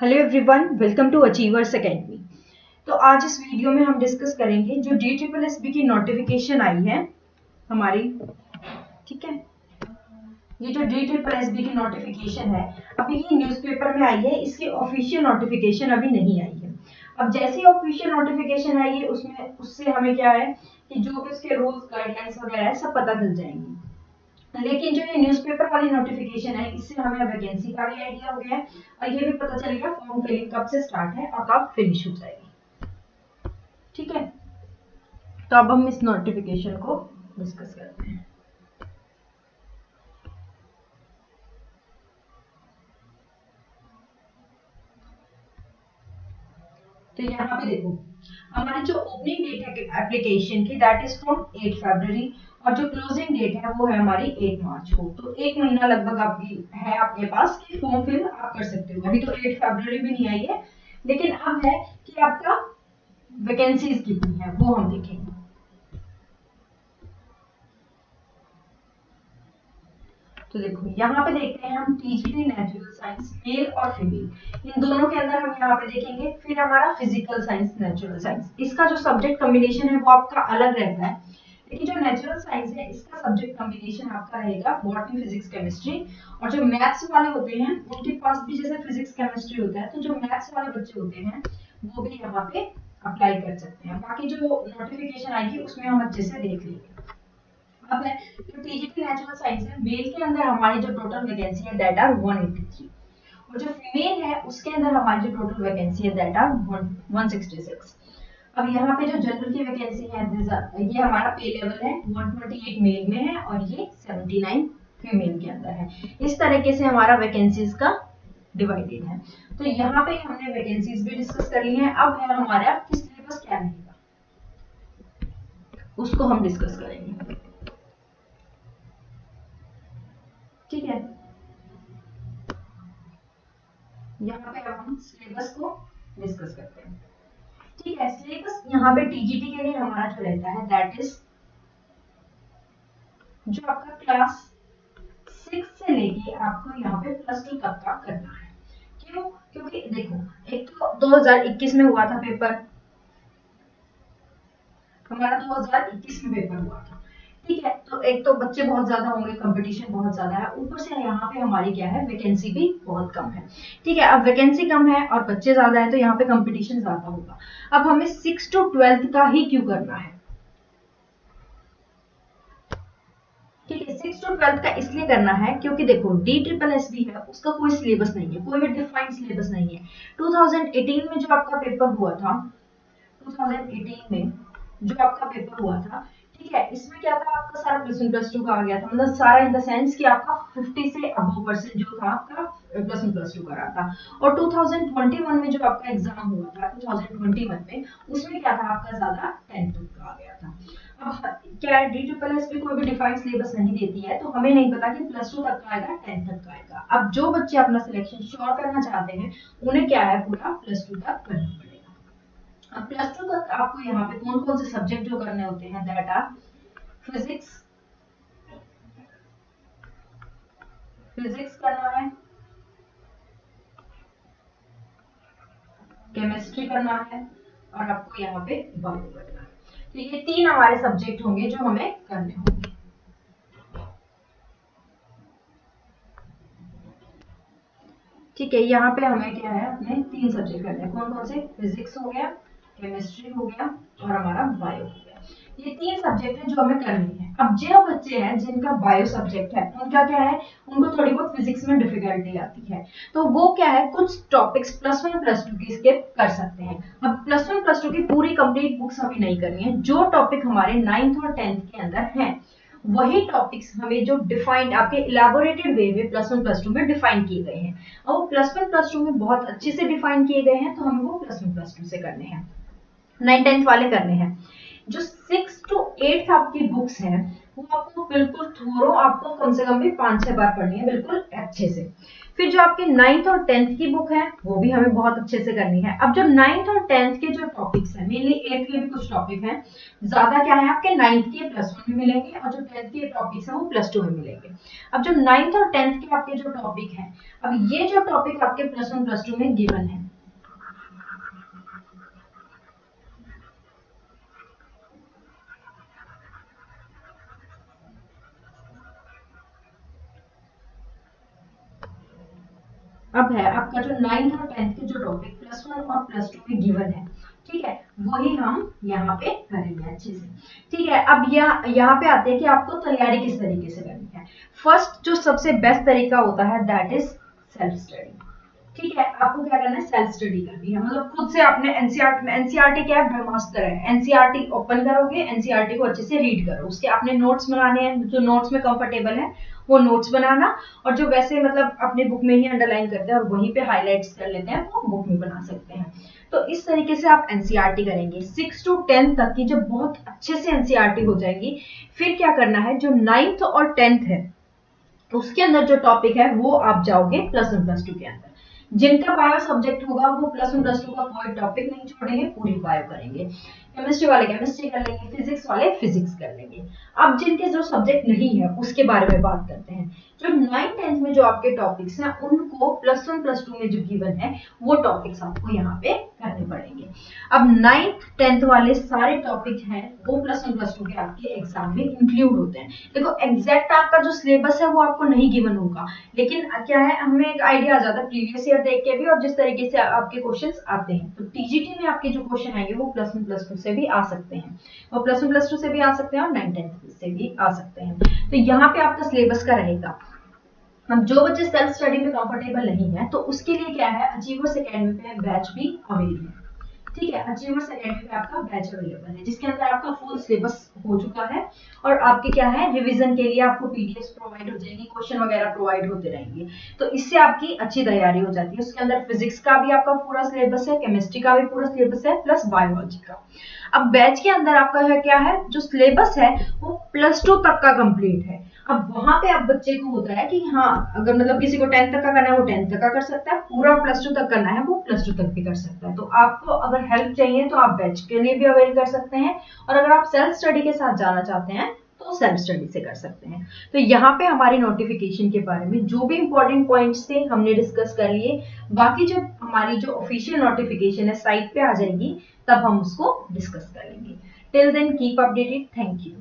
Hello everyone, welcome to achievers academy. तो आज इस वीडियो में हम डिस्कस करेंगे जो DSSB की नोटिफिकेशन आई है हमारी। ठीक है, ये जो DSSB की नोटिफिकेशन है अभी ये न्यूज़पेपर में आई है, इसकी ऑफिशियल नोटिफिकेशन अभी नहीं आई है। अब जैसे ऑफिशियल नोटिफिकेशन आई है उससे हमें क्या है कि जो भी उसके रूल्स गाइडलाइंस वगैरह है सब पता चल जाएंगी। लेकिन जो ये न्यूज़पेपर वाली नोटिफिकेशन है इससे हमें वैकेंसी का भी आइडिया हो गया है और ये भी पता चलेगा फॉर्म फिलिंग कब से स्टार्ट है और कब फिनिश हो जाएगी। ठीक है, तो अब हम इस नोटिफिकेशन को डिस्कस करते हैं। तो यहाँ पे देखो हमारी जो ओपनिंग डेट है एप्लीकेशन की दैट इज फ्रॉम 8 फरवरी और जो क्लोजिंग डेट है वो है हमारी 8 मार्च को। तो एक महीना लगभग आपकी है आपके पास कि फॉर्म फिल आप कर सकते हो। अभी तो 8 फरवरी भी नहीं आई है, लेकिन अब है कि आपका वैकेंसीज कितनी है वो हम देखेंगे। तो देखो यहाँ पे देखते हैं हम टीजीटी नेचुरल साइंस मेल और फीमेल इन दोनों के अंदर हम यहाँ पे देखेंगे। फिर हमारा फिजिकल साइंस नेचुरल साइंस, इसका जो सब्जेक्ट कॉम्बिनेशन है वो आपका अलग रहता है। लेकिन जो नेचुरल साइंस है इसका सब्जेक्ट कॉम्बिनेशन आपका रहेगा बॉटनी फिजिक्स केमिस्ट्री। और जो मैथ्स वाले होते हैं उनके पास भी जैसे फिजिक्स केमिस्ट्री होता है, तो जो मैथ्स वाले बच्चे होते हैं वो भी यहाँ पे अप्लाई कर सकते हैं। बाकी जो नोटिफिकेशन आएगी उसमें हम अच्छे से देख लेंगे। अब है जो टीजीटी नेचुरल साइंस है मेल के अंदर हमारी जो टोटल वैकेंसी है दैट आर 183 और जो फीमेल है उसके अंदर हमारी जो टोटल वैकेंसी है दैट आर 166। अब यहाँ पे जो जनरल की वैकेंसी है ये हमारा पे लेवल है 128 मेल में है और ये 79 फीमेल के अंदर है। इस तरीके से हमारा वैकेंसीज का डिवाइडेड है। तो यहाँ पे हमने वैकेंसीज भी डिस्कस कर ली है। अब है हमारा कि सिलेबस क्या रहेगा उसको हम डिस्कस करेंगे। ठीक है, यहाँ पे अब हम सिलेबस को डिस्कस करते हैं। ठीक है, सिलेबस यहाँ पे टीजीटी के लिए हमारा जो रहता है दैट इज जो आपका क्लास 6 से लेके आपको यहाँ पे +2 तक का करना है। क्यों? क्योंकि देखो एक तो 2021 में हुआ था पेपर, हमारा 2021 में पेपर हुआ था। ठीक है, तो एक तो बच्चे बहुत ज्यादा होंगे, कंपटीशन बहुत ज्यादा है, ऊपर से यहाँ पे हमारी क्या है वैकेंसी भी बहुत कम है। ठीक है, अब वैकेंसी कम है और बच्चे ज्यादा है तो यहाँ पे कंपटीशन ज्यादा होगा। अब हमें 6 to 12 का ही क्यों करना है? ठीक है, 6 to 12 का इसलिए करना है क्योंकि देखो DSSB है उसका कोई सिलेबस नहीं है, कोई डिफाइंड सिलेबस नहीं है। 2018 में जो आपका पेपर हुआ था, 2018 में जो आपका पेपर हुआ था, ठीक है, इसमें क्या था आपका सारा +1 +2 का आ गया था। मतलब सारा इन द सेंस कि आपका 50 से अबव परसेंट जो था आपका +1 +2 का रहा था। और 2021 में जो आपका एग्जाम हुआ था 2021 में उसमें क्या था आपका ज्यादा 10 तक का आ गया था। अब क्या है DSSB कोई भी डिफाइंड सिलेबस नहीं देती है, तो हमें नहीं पता कि +2 तक का आएगा 10 तक का आएगा। अब जो बच्चे अपना सिलेक्शन श्योर करना चाहते हैं उन्हें क्या है पूरा +2 तक करना पड़ेगा। अब +2 तक आपको यहाँ पे कौन कौन से सब्जेक्ट जो करने होते हैं दैट आर फिजिक्स, फिजिक्स करना है, केमिस्ट्री करना है और आपको यहाँ पे बायो करना है। तो ये 3 हमारे सब्जेक्ट होंगे जो हमें करने होंगे। ठीक है, यहाँ पे हमें क्या है अपने 3 सब्जेक्ट करने हैं। कौन कौन से? फिजिक्स हो गया, केमिस्ट्री हो गया और हमारा बायो हो गया। ये 3 सब्जेक्ट है जो हमें करनी है। अब जो बच्चे हैं जिनका बायो सब्जेक्ट है उनका क्या है, उनको थोड़ी बहुत फिजिक्स में डिफिकल्टी आती है, तो वो क्या है कुछ टॉपिक्स +1 +2 की स्किप कर सकते हैं। अब +1 +2 की पूरी कंप्लीट बुक्स हमें नहीं करनी है। जो टॉपिक हमारे 9th और 10th के अंदर हैं वही टॉपिक्स हमें जो डिफाइंड आपके इलेबोरेटेड वे में +1 +2 में डिफाइन किए गए हैं, और वो +1 +2 में बहुत अच्छे से डिफाइन किए गए हैं, तो हमें वो +1 +2 से करने हैं, 9 10th वाले करने हैं। जो 6 to 8 आपकी बुक्स हैं वो आपको बिल्कुल थोरो आपको कम से कम भी 5-6 बार पढ़नी है बिल्कुल अच्छे से। फिर जो आपके 9th और 10th की बुक है वो भी हमें बहुत अच्छे से करनी है। अब जब 9th और 10th के जो टॉपिक्स हैं, मेनली 8th के भी कुछ टॉपिक हैं, ज्यादा क्या है आपके 9th के +1 में मिलेंगे और जो 10th के टॉपिक्स हैं वो +2 में मिलेंगे। अब जो 9th और 10th के आपके जो टॉपिक हैं, अब ये जो टॉपिक आपके +1 +2 में गिवन है, अब है आपका जो 9th और 10th के जो टॉपिक +1 और +2 में गिवन है, ठीक है, वही हम यहाँ पे करेंगे अच्छे से। ठीक है, अब यहाँ पे आते हैं कि आपको तैयारी किस तरीके से करनी है। फर्स्ट जो सबसे बेस्ट तरीका होता है दैट इज सेल्फ स्टडी। ठीक है, आपको क्या करना है, सेल्फ स्टडी करनी है, मतलब खुद से आपने एनसीईआरटी क्या है, ब्रह्मास्त्र है, एनसीईआरटी ओपन करोगे, एनसीईआरटी को अच्छे से रीड करो, उसके आपने नोट्स बनाने हैं, जो नोट्स में कंफर्टेबल है वो नोट्स बनाना, और जो वैसे मतलब अपने बुक में ही अंडरलाइन करते हैं और वहीं पे हाईलाइट्स कर लेते हैं वो बुक में बना सकते हैं। तो इस तरीके से आप एनसीईआरटी करेंगे 6 to 10 तक की, जब बहुत अच्छे से एनसीईआरटी हो जाएगी, फिर क्या करना है, जो 9th और 10th है उसके अंदर जो टॉपिक है वो आप जाओगे +1 +2 के अंदर। जिनका बायो सब्जेक्ट होगा वो +1 +2 का कोई टॉपिक नहीं छोड़ेंगे, पूरी बायो करेंगे। केमिस्ट्री वाले केमिस्ट्री कर लेंगे, फिजिक्स वाले फिजिक्स कर लेंगे। अब जिनके जो सब्जेक्ट नहीं है उसके बारे में बात करते हैं। जो 9th 10th में जो आपके टॉपिक्स हैं उनको +1 +2 में जो गिवन है वो टॉपिक्स आपको यहाँ पे करने पड़ेंगे। अब 9th 10th वाले सारे टॉपिक हैं वो +1 +2 के आपके एग्जाम में इंक्लूड होते हैं। देखो एग्जैक्ट आपका जो सिलेबस है वो आपको नहीं गिवन होगा, लेकिन क्या है, हमें एक आइडिया आ जाता है प्रीवियस ईयर देख के भी और जिस तरीके से आपके क्वेश्चंस आते हैं। तो टीजीटी में आपके जो क्वेश्चन आएंगे वो +1 +2 से भी आ सकते हैं, वो +1 +2 से भी आ सकते हैं और 9th 10th से भी आ सकते हैं। तो यहाँ पे आपका सिलेबस का रहेगा। अब जो बच्चे सेल्फ स्टडी में कंफर्टेबल नहीं है तो उसके लिए क्या है, अचीवर्स एकेडमी पे बैच भी अवेलेबल है। ठीक है, अचीवर्स एकेडमी पे आपका बैच अवेलेबल है जिसके अंदर आपका फुल सिलेबस हो चुका है और आपके क्या है, रिवीजन के लिए आपको पीडीएफ प्रोवाइड हो जाएगी, क्वेश्चन वगैरह प्रोवाइड होते रहेंगे। तो इससे आपकी अच्छी तैयारी हो जाती है। उसके अंदर फिजिक्स का भी आपका पूरा सिलेबस है, केमिस्ट्री का भी पूरा सिलेबस है, प्लस बायोलॉजी का। अब बैच के अंदर आपका है क्या है, जो सिलेबस है वो +2 तक का कंप्लीट है। अब वहां पे अब बच्चे को होता है कि हाँ, अगर मतलब किसी को 10th तक का करना है वो 10th तक का कर सकता है, पूरा +2 तक करना है वो +2 तक भी कर सकता है। तो आपको अगर हेल्प चाहिए तो आप बैच के लिए भी अवेल कर सकते हैं, और अगर आप सेल्फ स्टडी के साथ जाना चाहते हैं तो सेल्फ स्टडी से कर सकते हैं। तो यहाँ पे हमारी नोटिफिकेशन के बारे में जो भी इंपॉर्टेंट पॉइंट्स थे हमने डिस्कस कर लिए। बाकी जब हमारी जो ऑफिशियल नोटिफिकेशन है साइट पे आ जाएगी तब हम उसको डिस्कस करेंगे। Till then keep updated. Thank you.